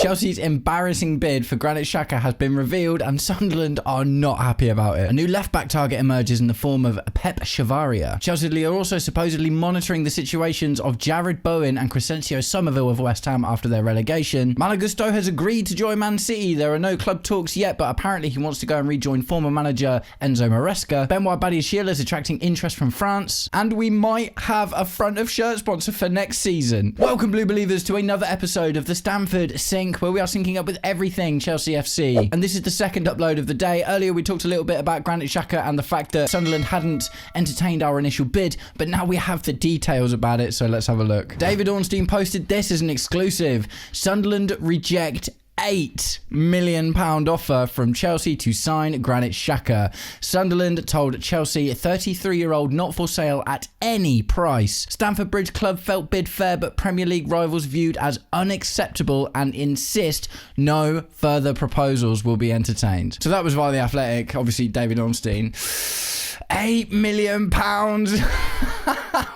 Chelsea's embarrassing bid for Granit Xhaka has been revealed and Sunderland are not happy about it. A new left-back target emerges in the form of Pep Chavaria. Chelsea are also supposedly monitoring the situations of Jared Bowen and Crescencio Somerville of West Ham after their relegation. Malo Gusto has agreed to join Man City. There are no club talks yet, but apparently he wants to go and rejoin former manager Enzo Maresca. Benoît Badiashile is attracting interest from France. And we might have a front of shirt sponsor for next season. Welcome, Blue Believers, to another episode of the Stamford Sync, where we are syncing up with everything Chelsea FC. And this is the second upload of the day. Earlier we talked a little bit about Granit Xhaka and the fact that Sunderland hadn't entertained our initial bid, but now we have the details about it, so let's have a look. David Ornstein posted this as an exclusive. Sunderland reject £8 million offer from Chelsea to sign Granit Xhaka. Sunderland told Chelsea 33-year-old not for sale at any price. Stamford Bridge Club felt bid fair, but Premier League rivals viewed as unacceptable and insist no further proposals will be entertained. So that was via The Athletic, obviously David Ornstein. £8 million.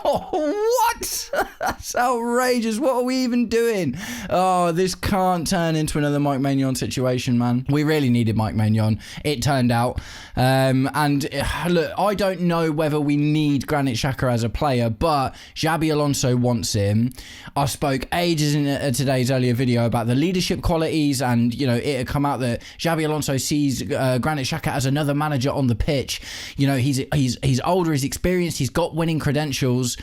What? That's outrageous. What are we even doing? Oh, this can't turn into another Mike Maignan situation, man. We really needed Mike Maignan. It turned out. And look, I don't know whether we need Granit Xhaka as a player, but Xabi Alonso wants him. I spoke ages in today's earlier video about the leadership qualities, and you know, it had come out that Xabi Alonso sees Granit Xhaka as another manager on the pitch. You know, he's older, he's experienced, he's got winning credentials.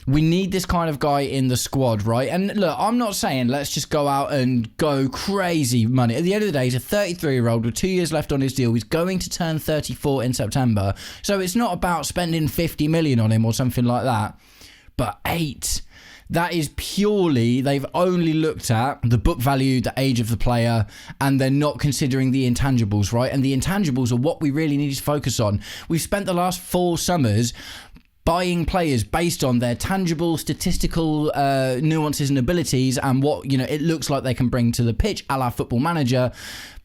We need this kind of guy in the squad, right? And look, I'm not saying let's just go out and go crazy money. At the end of the day, he's a 33-year-old with 2 years left on his deal. He's going to turn 34 in September. So it's not about spending 50 million on him or something like that. But 8... that is purely, they've only looked at the book value, the age of the player, and they're not considering the intangibles, right? And the intangibles are what we really need to focus on. We've spent the last 4 summers buying players based on their tangible statistical nuances and abilities and what, you know, it looks like they can bring to the pitch, a la Football Manager.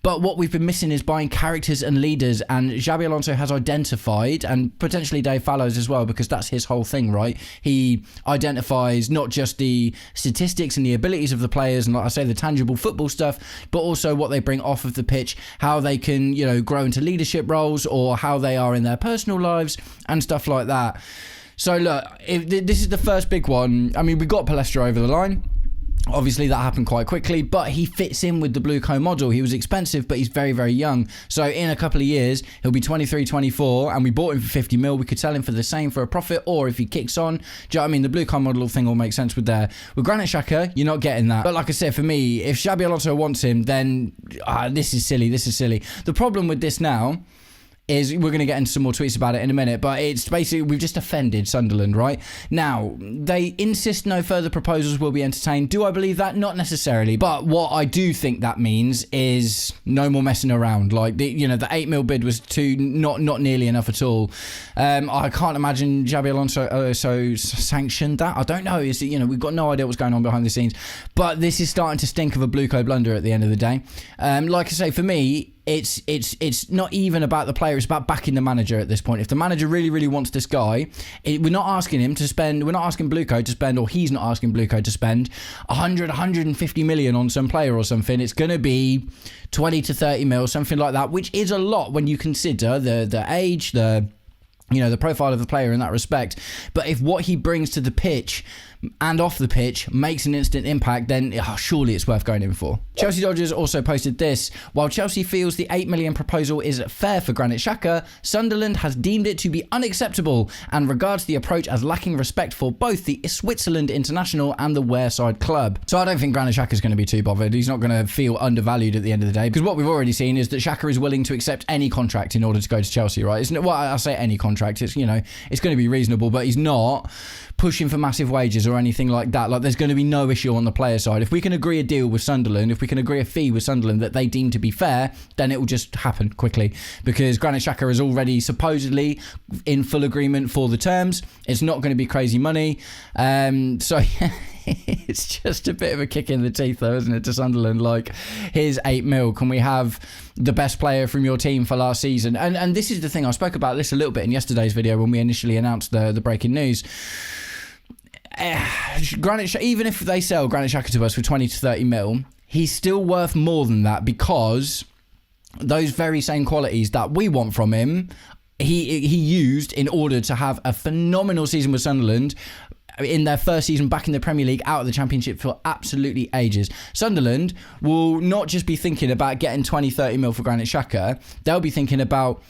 But what we've been missing is buying characters and leaders, and Xabi Alonso has identified, and potentially Dave Fallows as well, because that's his whole thing, right? He identifies not just the statistics and the abilities of the players, and like I say, the tangible football stuff, but also what they bring off of the pitch, how they can, you know, grow into leadership roles, or how they are in their personal lives, and stuff like that. So look, this is the first big one. I mean, we got Palestra over the line. Obviously, that happened quite quickly, but he fits in with the Blue Co model. He was expensive, but he's very, very young. So in a couple of years, he'll be 23, 24, and we bought him for 50 mil. We could sell him for the same for a profit, or if he kicks on, do you know what I mean? The Blue Co model thing all makes sense with there. With Granit Xhaka, you're not getting that. But like I said, for me, if Xabi Alonso wants him, then this is silly. This is silly. The problem with this now is, we're going to get into some more tweets about it in a minute, but it's basically, we've just offended Sunderland, right? Now, they insist no further proposals will be entertained. Do I believe that? Not necessarily. But what I do think that means is no more messing around. Like, the 8 mil bid was not nearly enough at all. I can't imagine Xabi Alonso sanctioned that. I don't know. We've got no idea what's going on behind the scenes. But this is starting to stink of a Blue Co blunder at the end of the day. Like I say, for me, it's not even about the player, it's about backing the manager at this point. If the manager really, really wants this guy, we're not asking him to spend, we're not asking Blue Co to spend, or he's not asking Blue Co to spend 150 million on some player or something. It's going to be 20 to 30 mil, something like that, which is a lot when you consider the age, the profile of the player in that respect. But if what he brings to the pitch and off the pitch makes an instant impact, then surely it's worth going in for. Chelsea Dodgers also posted this. While Chelsea feels the 8 million proposal is fair for Granit Xhaka, Sunderland has deemed it to be unacceptable and regards the approach as lacking respect for both the Switzerland international and the Wearside club. So I don't think Granit Xhaka is going to be too bothered. He's not going to feel undervalued at the end of the day, because what we've already seen is that Xhaka is willing to accept any contract in order to go to Chelsea, right? Isn't it? Well, I say any contract. It's, it's going to be reasonable, but he's not pushing for massive wages or anything like that. Like, there's going to be no issue on the player side. If we can agree a deal with Sunderland, if we can agree a fee with Sunderland that they deem to be fair, then it will just happen quickly, because Granit Xhaka is already supposedly in full agreement for the terms. It's not going to be crazy money. So it's just a bit of a kick in the teeth though, isn't it, to Sunderland? Like, here's 8 mil. Can we have the best player from your team for last season? And this is the thing, I spoke about this a little bit in yesterday's video when we initially announced the breaking news. Even if they sell Granit Xhaka to us for 20 to 30 mil, he's still worth more than that, because those very same qualities that we want from him, he used in order to have a phenomenal season with Sunderland in their first season back in the Premier League, out of the Championship for absolutely ages. Sunderland will not just be thinking about getting 20-30 mil for Granit Xhaka. They'll be thinking about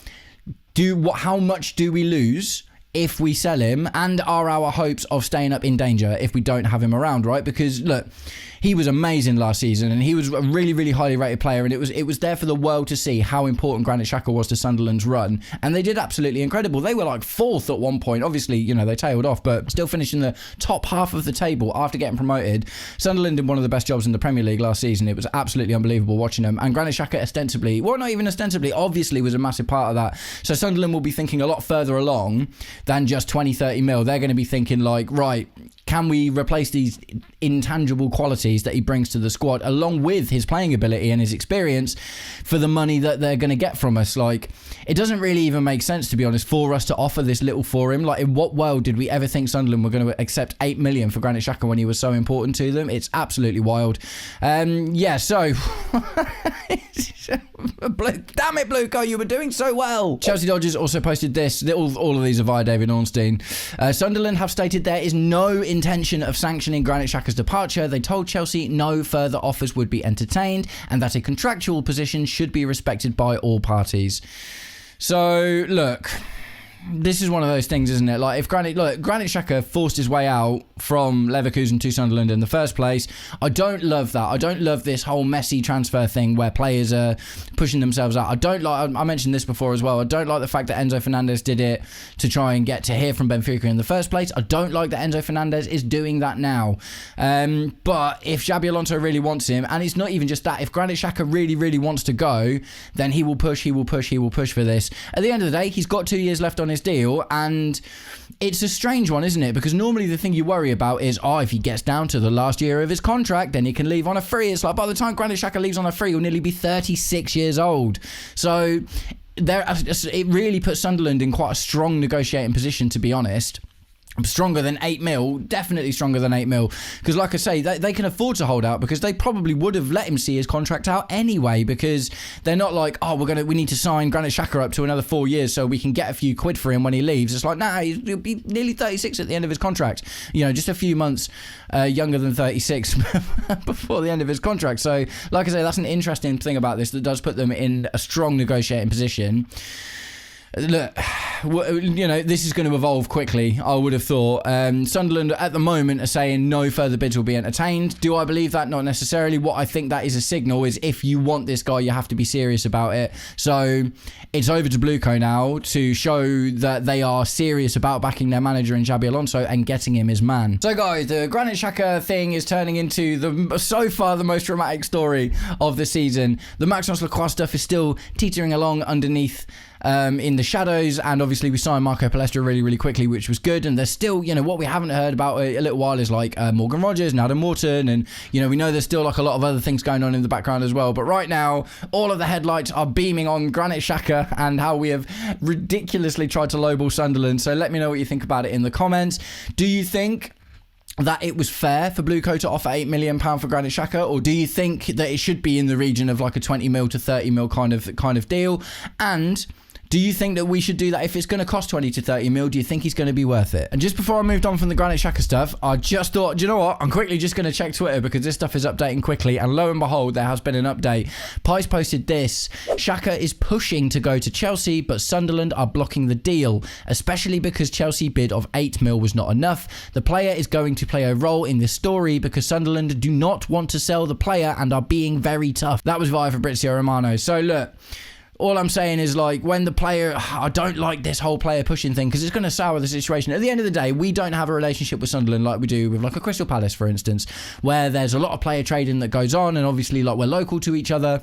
how much do we lose if we sell him, and are our hopes of staying up in danger if we don't have him around, right? Because look, he was amazing last season, and he was a really, really highly rated player, and it was there for the world to see how important Granit Xhaka was to Sunderland's run, and they did absolutely incredible. They were like 4th at one point. Obviously, you know, they tailed off, but still finishing the top half of the table after getting promoted. Sunderland did one of the best jobs in the Premier League last season. It was absolutely unbelievable watching them, and Granit Xhaka ostensibly, well, not even ostensibly, obviously was a massive part of that. So Sunderland will be thinking a lot further along than just 20-30 mil. They're going to be thinking like, right, can we replace these intangible qualities that he brings to the squad, along with his playing ability and his experience, for the money that they're going to get from us? Like, it doesn't really even make sense, to be honest, for us to offer this little for him. Like, in what world did we ever think Sunderland were going to accept 8 million for Granit Xhaka when he was so important to them? It's absolutely wild. Yeah, so damn it, Bluco, you were doing so well. Chelsea Dodgers also posted this. All of these are via David Ornstein. Sunderland have stated there is no intention of sanctioning Granit Xhaka's departure. They told Chelsea no further offers would be entertained, and that a contractual position should be respected by all parties. So, look, this is one of those things, isn't it? Like, if Granit Xhaka forced his way out from Leverkusen to Sunderland in the first place, I don't love that. I don't love this whole messy transfer thing where players are pushing themselves out. I mentioned this before as well. I don't like the fact that Enzo Fernandez did it to try and get to hear from Benfica in the first place. I don't like that Enzo Fernandez is doing that now. But if Xabi Alonso really wants him, and it's not even just that, if Granit Xhaka really, really wants to go, then he will push for this. At the end of the day, he's got 2 years left on his deal, and it's a strange one, isn't it? Because normally the thing you worry about is, if he gets down to the last year of his contract, then he can leave on a free. It's like, by the time Granit Xhaka leaves on a free, he'll nearly be 36 years old. So it really puts Sunderland in quite a strong negotiating position, to be honest. Stronger than 8 mil, definitely stronger than 8 mil. Because like I say, they can afford to hold out, because they probably would have let him see his contract out anyway, because they're not like, we need to sign Granit Xhaka up to another 4 years so we can get a few quid for him when he leaves. It's like, he'll be nearly 36 at the end of his contract. You know, just a few months younger than 36 before the end of his contract. So, like I say, that's an interesting thing about this that does put them in a strong negotiating position. Look, you know, this is going to evolve quickly, I would have thought. Sunderland at the moment are saying no further bids will be entertained. Do I believe that? Not necessarily. What I think that is a signal is, if you want this guy, you have to be serious about it. So it's over to Bluco now to show that they are serious about backing their manager in Xabi Alonso and getting him his man. So guys, the Granit Xhaka thing is turning into so far the most dramatic story of the season. The Maxence Lacroix stuff is still teetering along underneath in the shadows, and obviously we signed Marco Palestra really, really quickly, which was good. And there's still, you know, what we haven't heard about a little while is like Morgan Rogers and Adam Morton, and you know, we know there's still like a lot of other things going on in the background as well. But right now, all of the headlights are beaming on Granit Xhaka and how we have ridiculously tried to lowball Sunderland. So let me know what you think about it in the comments. Do you think that it was fair for Bluco to offer £8 million for Granit Xhaka, or do you think that it should be in the region of like a 20 mil to 30 mil kind of deal? And do you think that we should do that? If it's going to cost 20 to 30 mil, do you think he's going to be worth it? And just before I moved on from the Granit Xhaka stuff, I just thought, do you know what? I'm quickly just going to check Twitter, because this stuff is updating quickly. And lo and behold, there has been an update. Pies posted this: Xhaka is pushing to go to Chelsea, but Sunderland are blocking the deal, especially because Chelsea bid of 8 mil was not enough. The player is going to play a role in this story because Sunderland do not want to sell the player and are being very tough. That was via Fabrizio Romano. So look, all I'm saying is, like, when the player, I don't like this whole player pushing thing, because it's going to sour the situation. At the end of the day, we don't have a relationship with Sunderland like we do with like a Crystal Palace, for instance, where there's a lot of player trading that goes on, and obviously like we're local to each other.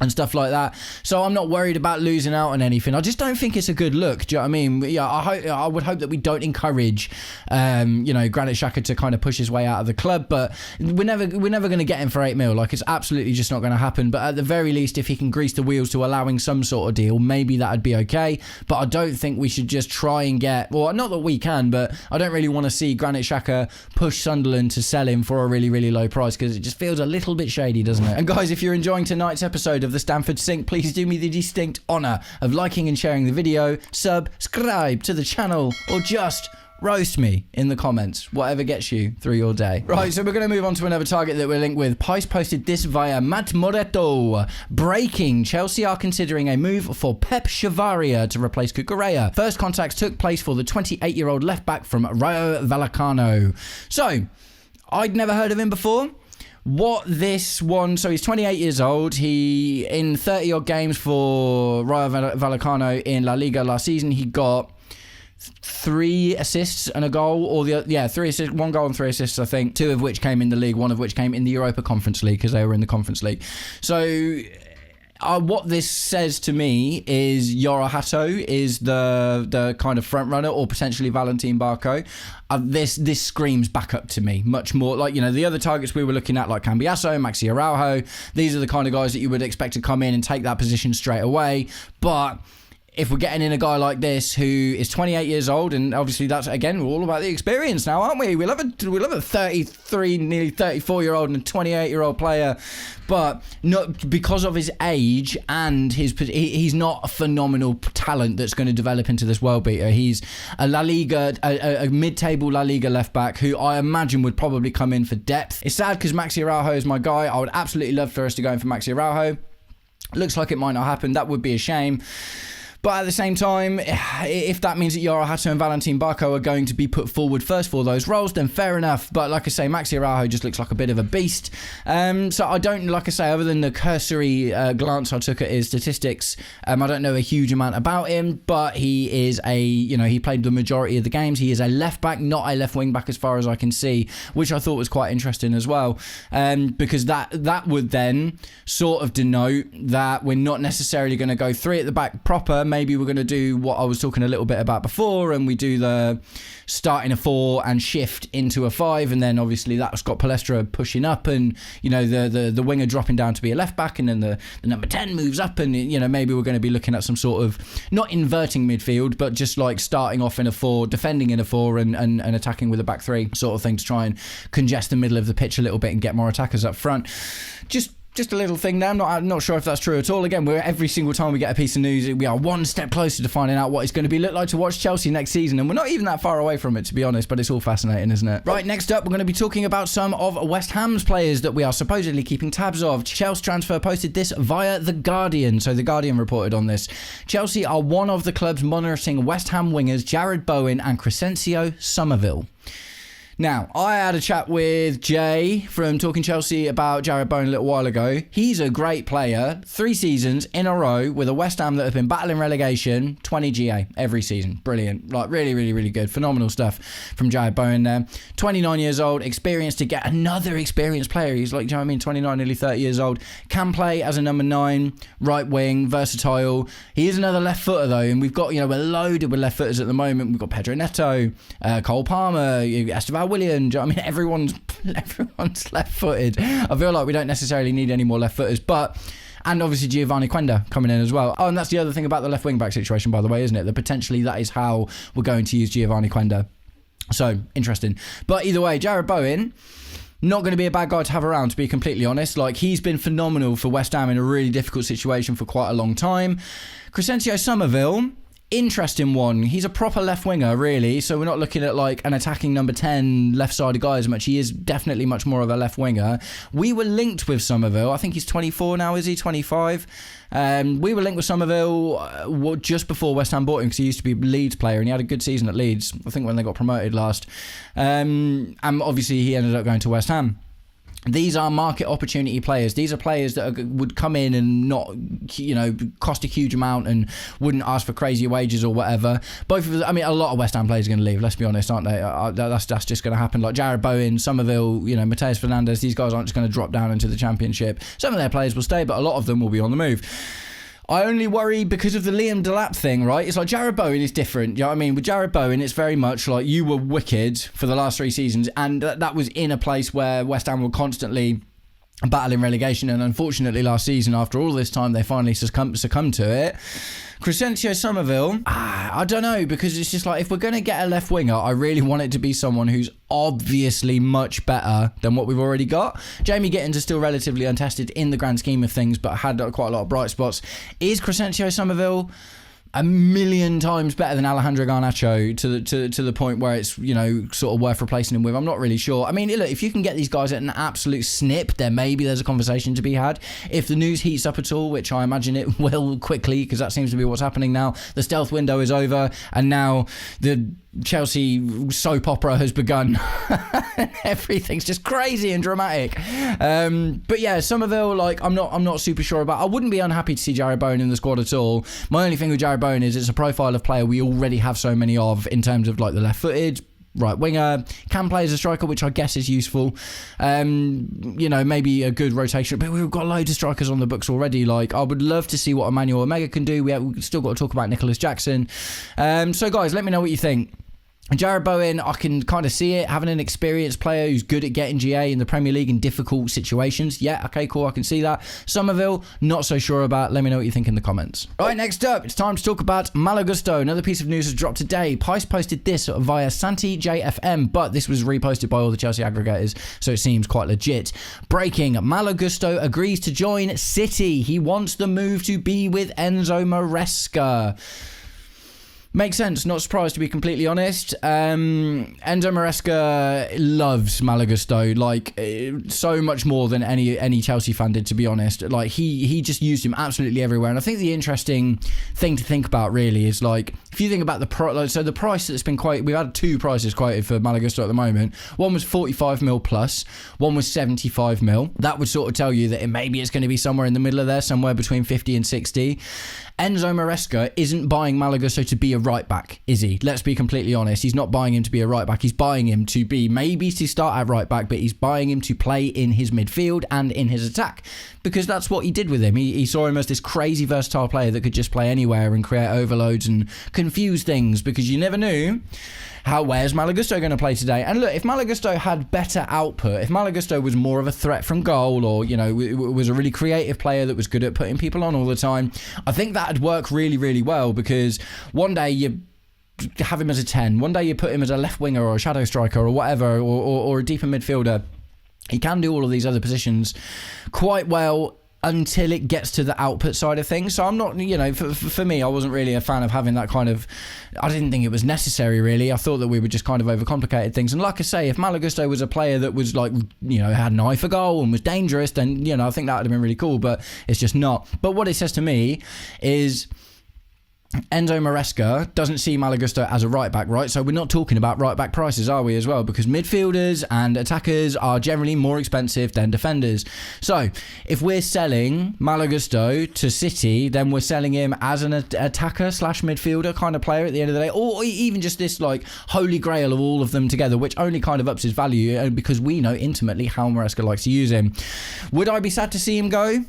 and stuff like that. So I'm not worried about losing out on anything. I just don't think it's a good look. Do you know what I mean? Yeah, I would hope that we don't encourage, Granit Xhaka to kind of push his way out of the club. But we're never going to get him for 8 mil. Like, it's absolutely just not going to happen. But at the very least, if he can grease the wheels to allowing some sort of deal, maybe that'd be okay. But I don't think we should just try and get. Well, not that we can, but I don't really want to see Granit Xhaka push Sunderland to sell him for a really, really low price, because it just feels a little bit shady, doesn't it? And guys, if you're enjoying tonight's episode of the Stamford Sync, please do me the distinct honour of liking and sharing the video, subscribe to the channel, or just roast me in the comments, whatever gets you through your day. Right, so we're going to move on to another target that we're linked with. Pice posted this via Matt Moretto. Breaking: Chelsea are considering a move for Pep Chavaria to replace Cucurella. First contacts took place for the 28-year-old left-back from Rayo Vallecano. So, I'd never heard of him before. What this one, so he's 28 years old. He, in 30 odd games for Rayo Vallecano in La Liga last season, he got 3 assists and a goal, or 3 assists, 1 goal and 3 assists, I think, 2 of which came in the league, 1 of which came in the Europa Conference League, because they were in the Conference League. So what this says to me is Yoro Hato is the kind of front runner, or potentially Valentin Barco. This screams backup to me much more. Like, the other targets we were looking at, like Cambiasso, Maxi Araujo, these are the kind of guys that you would expect to come in and take that position straight away. But if we're getting in a guy like this who is 28 years old, and obviously that's, again, we're all about the experience now, aren't we? We love a 33, nearly 34-year-old and a 28-year-old player, but not because of his age, and he's not a phenomenal talent that's going to develop into this world beater. He's a La Liga, a mid-table La Liga left-back who I imagine would probably come in for depth. It's sad because Maxi Araujo is my guy. I would absolutely love for us to go in for Maxi Araujo. Looks like it might not happen. That would be a shame. But at the same time, if that means that Yoro Hato and Valentin Barco are going to be put forward first for those roles, then fair enough. But like I say, Maxi Araujo just looks like a bit of a beast. So I don't, like I say, other than the cursory glance I took at his statistics, I don't know a huge amount about him. But he is he played the majority of the games. He is a left back, not a left wing back as far as I can see, which I thought was quite interesting as well. Because that would then sort of denote that we're not necessarily going to go 3 at the back proper. Maybe we're going to do what I was talking a little bit about before, and we do the start in a 4 and shift into a 5, and then obviously that's got Palestra pushing up, and the winger dropping down to be a left back, and then the number 10 moves up, and maybe we're going to be looking at some sort of, not inverting midfield, but just like starting off in a 4, defending in a 4, and attacking with a back 3 sort of thing, to try and congest the middle of the pitch a little bit and get more attackers up front. Just a little thing there. I'm not sure if that's true at all. Again, every single time we get a piece of news, we are one step closer to finding out what it's going to look like to watch Chelsea next season, and we're not even that far away from it, to be honest, but it's all fascinating, isn't it? Right, next up, we're going to be talking about some of West Ham's players that we are supposedly keeping tabs of. Chelsea Transfer posted this via The Guardian. So The Guardian reported on this. Chelsea are one of the clubs monitoring West Ham wingers Jarrod Bowen and Crescencio Somerville. Now, I had a chat with Jay from Talking Chelsea about Jarrod Bowen a little while ago. He's a great player. 3 seasons in a row with a West Ham that have been battling relegation. 20 GA every season. Brilliant. Like, really, really, really good. Phenomenal stuff from Jarrod Bowen there. 29 years old. Experienced to get another experienced player. He's like, do you know what I mean? 29, nearly 30 years old. Can play as a number 9, right wing, versatile. He is another left footer though. And we've got, we're loaded with left footers at the moment. We've got Pedro Neto, Cole Palmer, Esteban Willian. Do you know what I mean? Everyone's left-footed. I feel like we don't necessarily need any more left-footers, and obviously Giovanni Quenda coming in as well. Oh, and that's the other thing about the left wing-back situation, by the way, isn't it? That potentially that is how we're going to use Giovanni Quenda. So, interesting. But either way, Jarrod Bowen, not going to be a bad guy to have around, to be completely honest. Like, he's been phenomenal for West Ham in a really difficult situation for quite a long time. Crescencio Somerville, interesting one. He's a proper left winger, really. So we're not looking at like an attacking number 10 left-sided guy as much. He is definitely much more of a left winger. We were linked with Somerville. I think he's 24 now, is he? 25? We were linked with Somerville just before West Ham bought him, because he used to be a Leeds player and he had a good season at Leeds, I think, when they got promoted last. And obviously he ended up going to West Ham. These are market opportunity players. These are players that would come in and not, cost a huge amount and wouldn't ask for crazy wages or whatever. Both of them, I mean, a lot of West Ham players are going to leave, let's be honest, aren't they? That's just going to happen. Like Jared Bowen, Somerville, Mateus Fernandes, these guys aren't just going to drop down into the Championship. Some of their players will stay, but a lot of them will be on the move. I only worry because of the Liam Delap thing, right? It's like Jared Bowen is different. You know what I mean? With Jared Bowen, it's very much like you were wicked for the last 3 seasons, and that was in a place where West Ham were constantly battling relegation, and unfortunately last season, after all this time, they finally succumbed to it. Crescencio Somerville, I don't know, because it's just like, if we're going to get a left winger, I really want it to be someone who's obviously much better than what we've already got. Jamie Gittins is still relatively untested in the grand scheme of things, but had quite a lot of bright spots. Is Crescencio Somerville a million times better than Alejandro Garnacho to the point where it's, sort of worth replacing him with? I'm not really sure. I mean, look, if you can get these guys at an absolute snip, then maybe there's a conversation to be had. If the news heats up at all, which I imagine it will quickly, because that seems to be what's happening now. The stealth window is over, and now the Chelsea soap opera has begun. Everything's just crazy and dramatic. But yeah, Somerville, I'm not super sure about. I wouldn't be unhappy to see Jared Bowen in the squad at all. My only thing with Jared Bowen is it's a profile of player we already have so many of, in terms of like the left-footed right winger, can play as a striker, which I guess is useful. Maybe a good rotation, but we've got loads of strikers on the books already. Like, I would love to see what Emmanuel Omega can do. We've still got to talk about Nicholas Jackson. So guys, let me know what you think. Jared Bowen, I can kind of see it, having an experienced player who's good at getting GA in the Premier League in difficult situations. Yeah, okay, cool, I can see that. Somerville, not so sure about. Let me know what you think in the comments. Right, next up, it's time to talk about Malo. Another piece of news has dropped today. Pice posted this via Santi JFM, but this was reposted by all the Chelsea aggregators, so it seems quite legit. Breaking, Malo agrees to join City. He wants the move to be with Enzo Maresca. Makes sense, not surprised to be completely honest. Enzo Maresca loves Malo Gusto, so much more than any Chelsea fan did, to be honest. Like, he just used him absolutely everywhere. And I think the interesting thing to think about really is, like, if you think about the price that's been quoted, we've had 2 prices quoted for Malo Gusto at the moment. One was 45 mil plus, one was 75 mil. That would sort of tell you that maybe it's going to be somewhere in the middle of there, somewhere between 50 and 60. Enzo Maresca isn't buying Malo Gusto to be a right back, is he? Let's be completely honest. He's not buying him to be a right back. He's buying him to be, maybe to start at right back, but he's buying him to play in his midfield and in his attack, because that's what he did with him. He saw him as this crazy versatile player that could just play anywhere and create overloads and confuse things, because you never knew where's Malo Gusto going to play today. And look, if Malo Gusto had better output, if Malo Gusto was more of a threat from goal, or was a really creative player that was good at putting people on all the time, I think that'd work really, really well, because one day you have him as a 10, one day you put him as a left winger or a shadow striker or whatever, or a deeper midfielder. He can do all of these other positions quite well until it gets to the output side of things. So I'm not, for me, I wasn't really a fan of having that kind of, I didn't think it was necessary really. I thought that we were just kind of overcomplicated things. And like I say, if Malo Gusto was a player that was like, had an eye for goal and was dangerous, then, I think that would have been really cool, but it's just not. But what it says to me is Enzo Maresca doesn't see Malo Gusto as a right back, right? So we're not talking about right back prices, are we, as well? Because midfielders and attackers are generally more expensive than defenders. So if we're selling Malo Gusto to City, then we're selling him as an attacker / midfielder kind of player at the end of the day, or even just this like holy grail of all of them together, which only kind of ups his value because we know intimately how Maresca likes to use him. Would I be sad to see him go?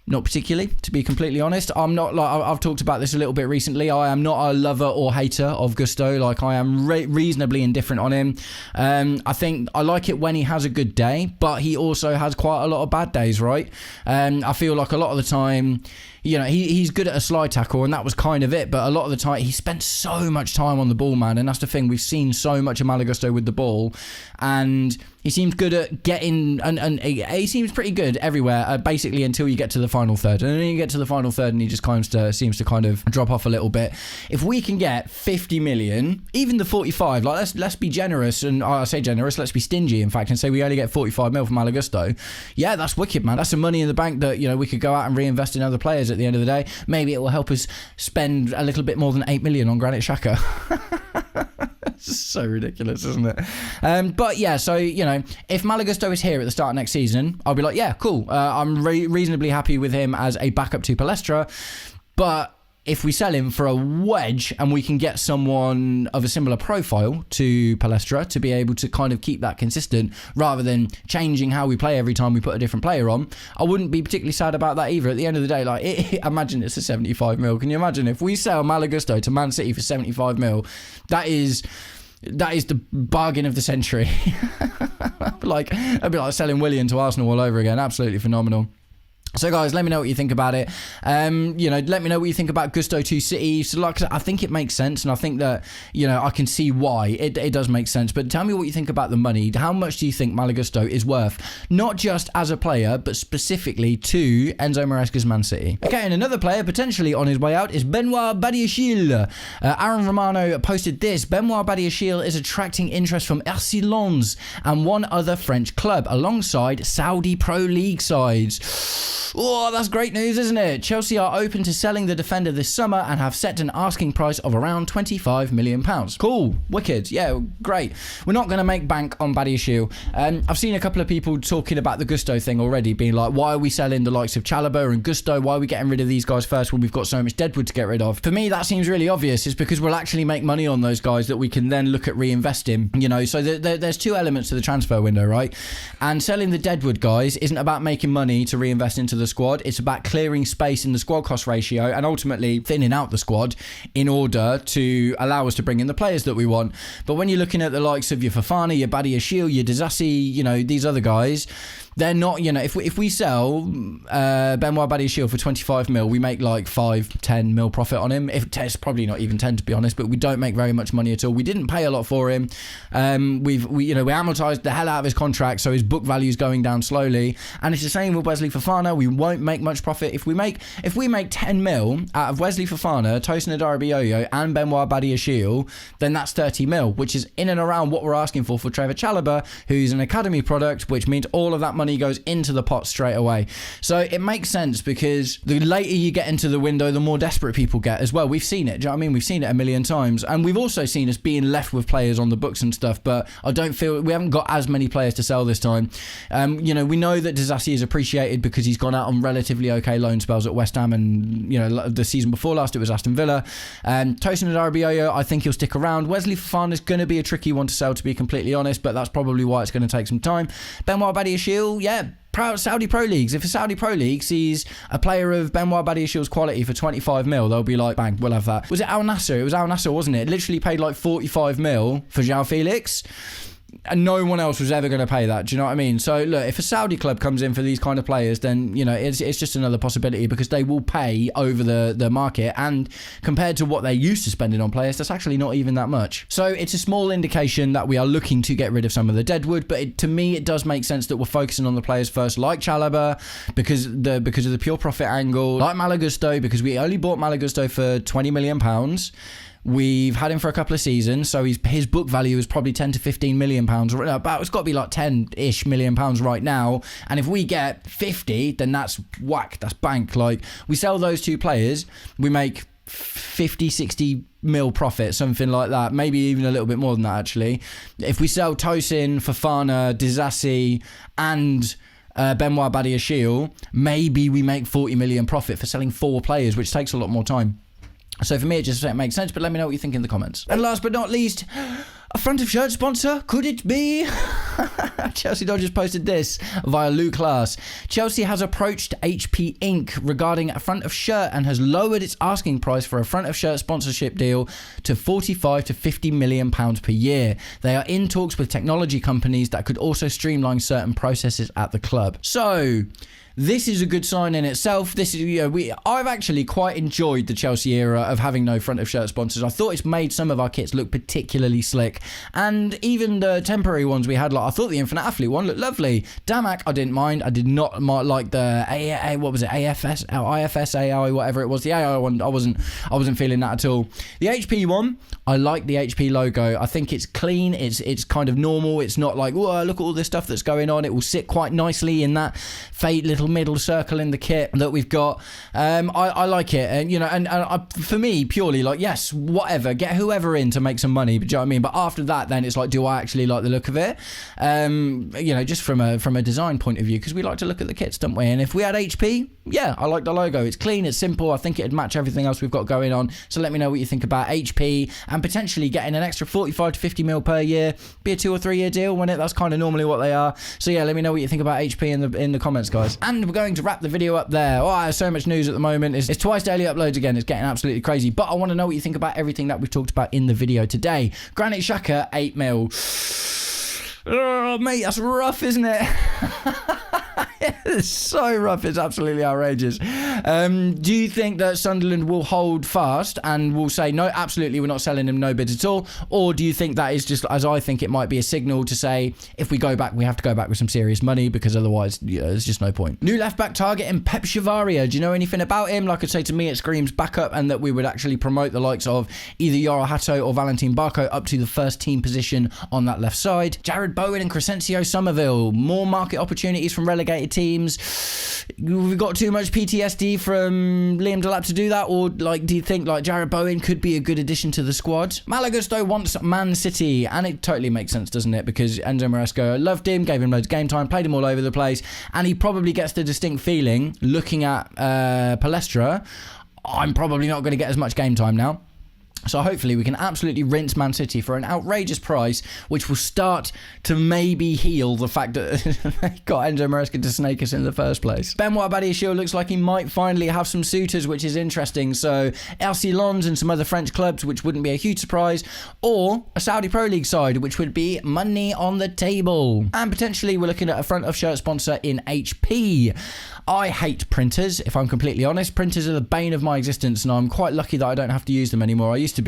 Not particularly, to be completely honest. I'm not, like, I've talked about this a little bit recently. I am not a lover or hater of Gusto. Like, I am reasonably indifferent on him. I think I like it when he has a good day, but he also has quite a lot of bad days, right? I feel like a lot of the time, he's good at a slide tackle, and that was kind of it. But a lot of the time, he spent so much time on the ball, man. And that's the thing. We've seen so much of Malo Gusto with the ball, and he seems good at getting, and he seems pretty good everywhere, basically until you get to the final third. And then you get to the final third, and he just kind of seems to kind of drop off a little bit. If we can get 50 million, even the 45, like let's be generous, and I say generous, let's be stingy, in fact, and say we only get 45 mil from Malo Gusto. Yeah, that's wicked, man. That's some money in the bank that we could go out and reinvest in other players at the end of the day. Maybe it will help us spend a little bit more than 8 million on Granit Xhaka. So ridiculous, isn't it? But yeah, so, you know, if Malo Gusto is here at the start of next season, I'll be like, yeah, cool. I'm reasonably happy with him as a backup to Palestra. But if we sell him for a wedge and we can get someone of a similar profile to Palestra to be able to kind of keep that consistent rather than changing how we play every time we put a different player on, I wouldn't be particularly sad about that either. At the end of the day, like, imagine it's a 75 mil. Can you imagine if we sell Malo Gusto to Man City for 75 mil? That is the bargain of the century. I'd be like selling Willian to Arsenal all over again. Absolutely phenomenal. So guys, let me know what you think about it. You know, let me know what you think about Gusto to City. So like I said, I think it makes sense, and I think that, you know, I can see why it does make sense. But tell me what you think about the money. How much do you think Malo Gusto is worth? Not just as a player, but specifically to Enzo Maresca's Man City. Okay, and another player potentially on his way out is Benoît Badiashile. Aaron Romano posted this. Benoît Badiashile is attracting interest from RC Lens and one other French club, alongside Saudi Pro League sides. Oh, that's great news, isn't it? Chelsea are open to selling the defender this summer and have set an asking price of around £25 million. Cool. Wicked. Yeah, great. We're not going to make bank on Badiashile. I've seen a couple of people talking about the Gusto thing already, being like, why are we selling the likes of Chalobah and Gusto? Why are we getting rid of these guys first when we've got so much deadwood to get rid of? For me, that seems really obvious. It's because we'll actually make money on those guys that we can then look at reinvesting. You know, so there's two elements to the transfer window, right? And selling the deadwood guys isn't about making money to reinvest into the squad. It's about clearing space in the squad cost ratio and ultimately thinning out the squad in order to allow us to bring in the players that we want. But when you're looking at the likes of your Fofana, your Badiashile, your Disasi, you know, these other guys, they're not, you know, if we sell Benoît Badiashile for 25 mil, we make like 5-10 mil profit on him. It's probably not even 10 to be honest, but we don't make very much money at all. We didn't pay a lot for him. We amortized the hell out of his contract, so his book value is going down slowly. And it's the same with Wesley Fofana. We won't make much profit if we make 10 mil out of Wesley Fofana, Tosin Adarabioyo, and Benoît Badiashile. Then that's 30 mil, which is in and around what we're asking for Trevor Chalobah, who's an academy product, which means all of that money goes into the pot straight away. So it makes sense because the later you get into the window, the more desperate people get as well. We've seen it. Do you know what I mean? We've seen it a million times. And we've also seen us being left with players on the books and stuff, but I don't feel we haven't got as many players to sell this time. You know, we know that Disasi is appreciated because he's gone out on relatively okay loan spells at West Ham, and, you know, the season before last it was Aston Villa. Tosin Adarabioyo, I think he'll stick around. Wesley Fofana is going to be a tricky one to sell, to be completely honest, but that's probably why it's going to take some time. Benoît Badiashile, yeah, Saudi Pro Leagues. If a Saudi Pro League sees a player of Benoît Badiashile's quality for 25 mil, they'll be like, bang, we'll have that. Was it Al Nassr? It was Al Nassr, wasn't it? It literally paid like 45 mil for João Felix. And no one else was ever going to pay that. Do you know what I mean? So look, if a Saudi club comes in for these kind of players, then, you know, it's just another possibility because they will pay over the market, and compared to what they're used to spending on players, that's actually not even that much. So it's a small indication that we are looking to get rid of some of the deadwood, but to me it does make sense that we're focusing on the players first, like Chalobah because of the pure profit angle, like Malo Gusto because we only bought Malo Gusto for £20 million. We've had him for a couple of seasons, so his book value is probably 10 to 15 million pounds. About it's got to be like 10-ish million pounds right now. And if we get 50, then that's whack. That's bank. Like, we sell those two players, we make 50, 60 mil profit, something like that. Maybe even a little bit more than that, actually. If we sell Tosin, Fofana, Disasi, and Benoît Badiashile, maybe we make 40 million profit for selling 4 players, which takes a lot more time. So for me, it just makes sense, but let me know what you think in the comments. And last but not least, a front of shirt sponsor? Could it be? Chelsea Dodgers posted this via Lou Class. Chelsea has approached HP Inc. regarding a front of shirt and has lowered its asking price for a front of shirt sponsorship deal to 45 to 50 million pounds per year. They are in talks with technology companies that could also streamline certain processes at the club. So this is a good sign in itself. This is, I've actually quite enjoyed the Chelsea era of having no front of shirt sponsors. I thought it's made some of our kits look particularly slick, and even the temporary ones we had, like I thought the Infinite Athlete one looked lovely. Damac, I didn't mind. I did not like the what was it, AFS, IFS AI, whatever it was. The AI one, I wasn't feeling that at all. The HP one, I like the HP logo. I think it's clean. It's kind of normal. It's not like, whoa, look at all this stuff that's going on. It will sit quite nicely in that fade little middle circle in the kit that we've got. I like it, and you know, and for me, purely like, yes, whatever, get whoever in to make some money. But do you know what I mean? But after that, then it's like, do I actually like the look of it? You know, just from a design point of view, because we like to look at the kits, don't we? And if we had HP, yeah, I like the logo. It's clean, it's simple. I think it'd match everything else we've got going on. So let me know what you think about HP and potentially getting an extra 45 to 50 mil per year. Be a 2 or 3 year deal, when that's kind of normally what they are. So yeah, let me know what you think about HP in the comments, guys. And we're going to wrap the video up there. Oh, there's so much news at the moment. It's twice daily uploads again. It's getting absolutely crazy. But I want to know what you think about everything that we've talked about in the video today. Granit Xhaka, 8 mil. Oh, mate, that's rough, isn't it? It's so rough. It's absolutely outrageous. Do you think that Sunderland will hold fast and will say, no, absolutely, we're not selling him, no bid at all? Or do you think that is just, as I think it might be, a signal to say, if we go back, we have to go back with some serious money, because otherwise, yeah, there's just no point. New left-back target in Pep Chavaria. Do you know anything about him? Like I say, to me, it screams backup, and that we would actually promote the likes of either Yoro Hato or Valentin Barco up to the first team position on that left side. Jared Bowen and Crescencio Somerville. More market opportunities from relegated teams. We've got too much PTSD from Liam Delap to do that, or like, do you think like Jared Bowen could be a good addition to the squad? Malagusto wants Man City, and it totally makes sense, doesn't it? Because Enzo Maresca loved him, gave him loads of game time, played him all over the place, and he probably gets the distinct feeling, looking at Palestra, I'm probably not going to get as much game time now. So hopefully we can absolutely rinse Man City for an outrageous price, which will start to maybe heal the fact that they got Enzo Maresca to snake us in the first place. Benoît Badiashile looks like he might finally have some suitors, which is interesting. So RC Lens and some other French clubs, which wouldn't be a huge surprise, or a Saudi Pro League side, which would be money on the table. And potentially we're looking at a front of shirt sponsor in HP. I hate printers, if I'm completely honest. Printers are the bane of my existence, and I'm quite lucky that I don't have to use them anymore. I used to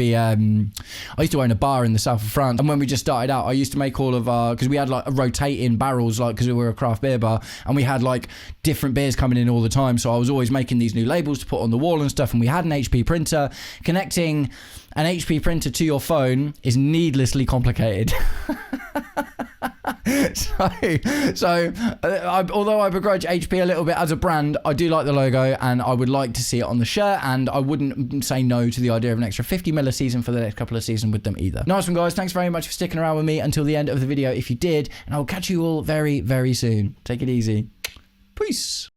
own a bar in the south of France, and when we just started out, I used to make all of our, because we had like rotating barrels, like, because we were a craft beer bar, and we had like different beers coming in all the time, so I was always making these new labels to put on the wall and stuff, and we had an HP printer. Connecting an HP printer to your phone is needlessly complicated. Although I begrudge HP a little bit as a brand, I do like the logo, and I would like to see it on the shirt, and I wouldn't say no to the idea of an extra 50 mil a season for the next couple of seasons with them either. Nice one, guys. Thanks very much for sticking around with me until the end of the video if you did, and I will catch you all very, very soon. Take it easy. Peace.